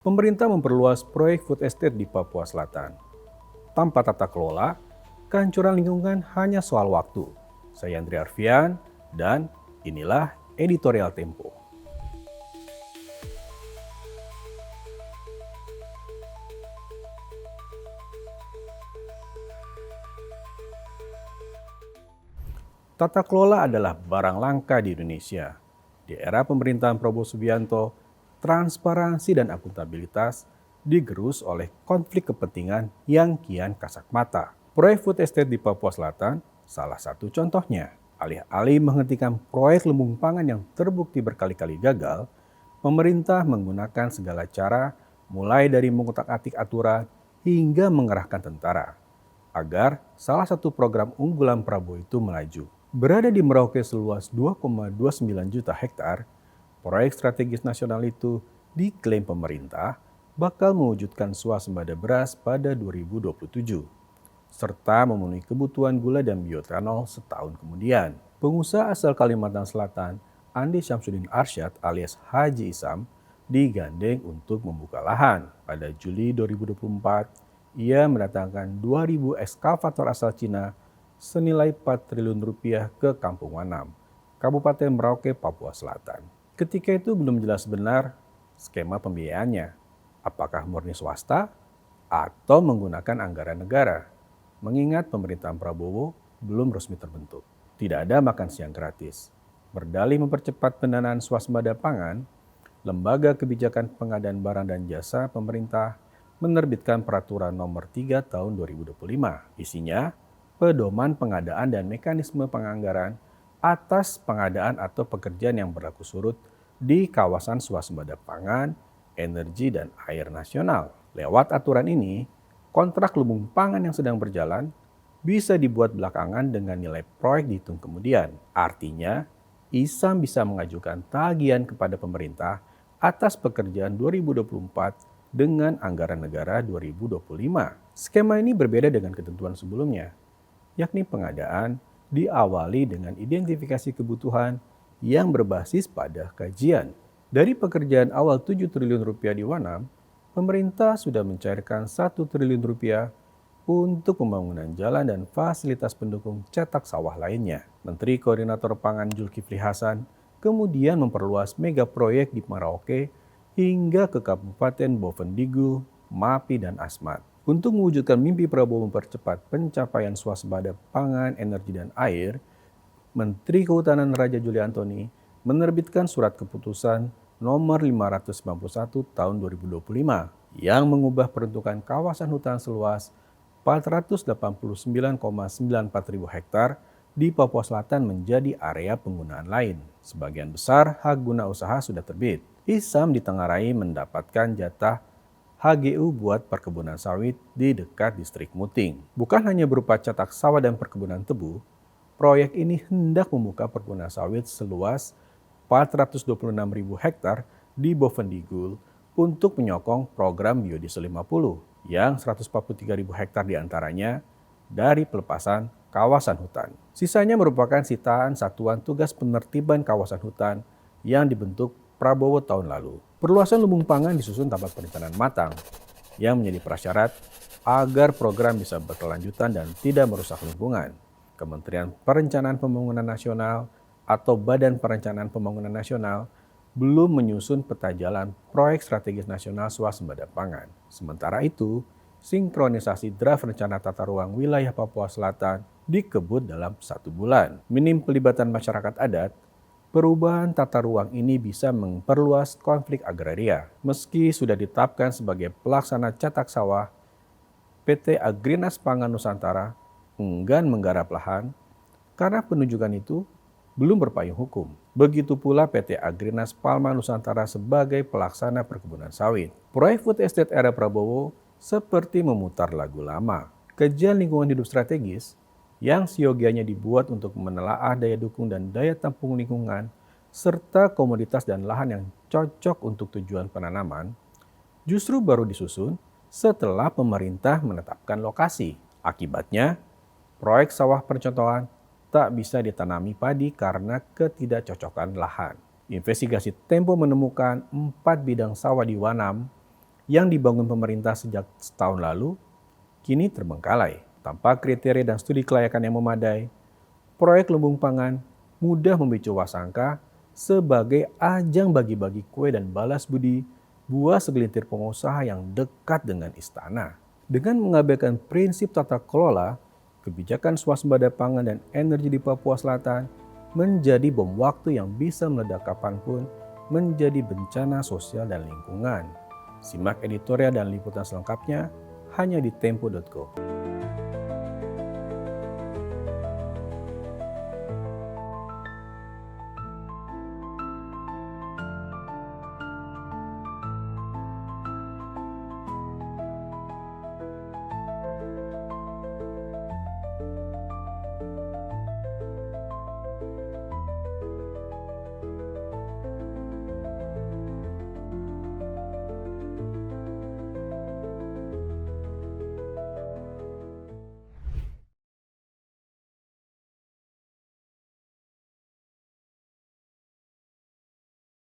Pemerintah memperluas proyek food estate di Papua Selatan. Tanpa tata kelola, kehancuran lingkungan hanya soal waktu. Saya Andri Arfian, dan inilah editorial Tempo. Tata kelola adalah barang langka di Indonesia. Di era pemerintahan Prabowo Subianto, transparansi dan akuntabilitas digerus oleh konflik kepentingan yang kian kasat mata. Proyek food estate di Papua Selatan salah satu contohnya. Alih-alih menghentikan proyek lumbung pangan yang terbukti berkali-kali gagal, pemerintah menggunakan segala cara mulai dari mengutak-atik aturan hingga mengerahkan tentara agar salah satu program unggulan Prabowo itu melaju. Berada di Merauke seluas 2,29 juta hektar, proyek strategis nasional itu diklaim pemerintah bakal mewujudkan swasembada beras pada 2027, serta memenuhi kebutuhan gula dan bioetanol setahun kemudian. Pengusaha asal Kalimantan Selatan, Andi Syamsuddin Arsyad alias Haji Isam, digandeng untuk membuka lahan. Pada Juli 2024, ia mendatangkan 2.000 ekskavator asal Cina senilai 4 triliun rupiah ke Kampung Wanam, Kabupaten Merauke, Papua Selatan. Ketika itu belum jelas benar skema pembiayaannya, apakah murni swasta atau menggunakan anggaran negara, mengingat pemerintahan Prabowo belum resmi terbentuk. Tidak ada makan siang gratis. Berdalih mempercepat pendanaan swasembada pangan, Lembaga Kebijakan Pengadaan Barang dan Jasa Pemerintah menerbitkan Peraturan Nomor 3 Tahun 2025. Isinya, pedoman pengadaan dan mekanisme penganggaran atas pengadaan atau pekerjaan yang berlaku surut di kawasan swasembada pangan, energi, dan air nasional. Lewat aturan ini, kontrak lumbung pangan yang sedang berjalan bisa dibuat belakangan dengan nilai proyek dihitung kemudian. Artinya, Isam bisa mengajukan tagihan kepada pemerintah atas pekerjaan 2024 dengan anggaran negara 2025. Skema ini berbeda dengan ketentuan sebelumnya, yakni pengadaan diawali dengan identifikasi kebutuhan yang berbasis pada kajian. Dari pekerjaan awal 7 triliun rupiah di Wanam, pemerintah sudah mencairkan 1 triliun rupiah untuk pembangunan jalan dan fasilitas pendukung cetak sawah lainnya. Menteri Koordinator Pangan Zulkifli Hasan kemudian memperluas mega proyek di Merauke hingga ke Kabupaten Bovendigul, Mapi, dan Asmat. Untuk mewujudkan mimpi Prabowo mempercepat pencapaian swasembada pangan, energi, dan air, Menteri Kehutanan Raja Juli Antoni menerbitkan surat keputusan nomor 591 tahun 2025 yang mengubah peruntukan kawasan hutan seluas 489,94 ribu hektar di Papua Selatan menjadi area penggunaan lain. Sebagian besar hak guna usaha sudah terbit. Isam ditengarai mendapatkan jatah HGU buat perkebunan sawit di dekat distrik Muting. Bukan hanya berupa cetak sawah dan perkebunan tebu, proyek ini hendak membuka perkebunan sawit seluas 426.000 hektar di Bovendigul untuk menyokong program Biodiesel 50 yang 143.000 hektar diantaranya dari pelepasan kawasan hutan. Sisanya merupakan sitaan Satuan Tugas Penertiban Kawasan Hutan yang dibentuk Prabowo tahun lalu. Perluasan lumbung pangan disusun tanpa perencanaan matang yang menjadi prasyarat agar program bisa berkelanjutan dan tidak merusak lingkungan. Kementerian Perencanaan Pembangunan Nasional atau Badan Perencanaan Pembangunan Nasional belum menyusun peta jalan proyek strategis nasional swasembada pangan. Sementara itu, sinkronisasi draft rencana tata ruang wilayah Papua Selatan dikebut dalam 1 bulan. Minim pelibatan masyarakat adat, perubahan tata ruang ini bisa memperluas konflik agraria. Meski sudah ditetapkan sebagai pelaksana cetak sawah, PT Agrinas Pangan Nusantara enggan menggarap lahan karena penunjukan itu belum berpayung hukum. Begitu pula PT Agrinas Palma Nusantara sebagai pelaksana perkebunan sawit. Proyek food estate era Prabowo seperti memutar lagu lama. Kajian lingkungan hidup strategis yang siogianya dibuat untuk menelaah daya dukung dan daya tampung lingkungan, serta komoditas dan lahan yang cocok untuk tujuan penanaman, justru baru disusun setelah pemerintah menetapkan lokasi. Akibatnya, proyek sawah percontohan tak bisa ditanami padi karena ketidakcocokan lahan. Investigasi Tempo menemukan 4 bidang sawah di Wanam yang dibangun pemerintah sejak setahun lalu kini terbengkalai tanpa kriteria dan studi kelayakan yang memadai. Proyek lumbung pangan mudah memicu wasangka sebagai ajang bagi-bagi kue dan balas budi buah segelintir pengusaha yang dekat dengan istana. Dengan mengabaikan prinsip tata kelola, kebijakan swasembada pangan dan energi di Papua Selatan menjadi bom waktu yang bisa meledak kapanpun, menjadi bencana sosial dan lingkungan. Simak editorial dan liputan selengkapnya hanya di tempo.co.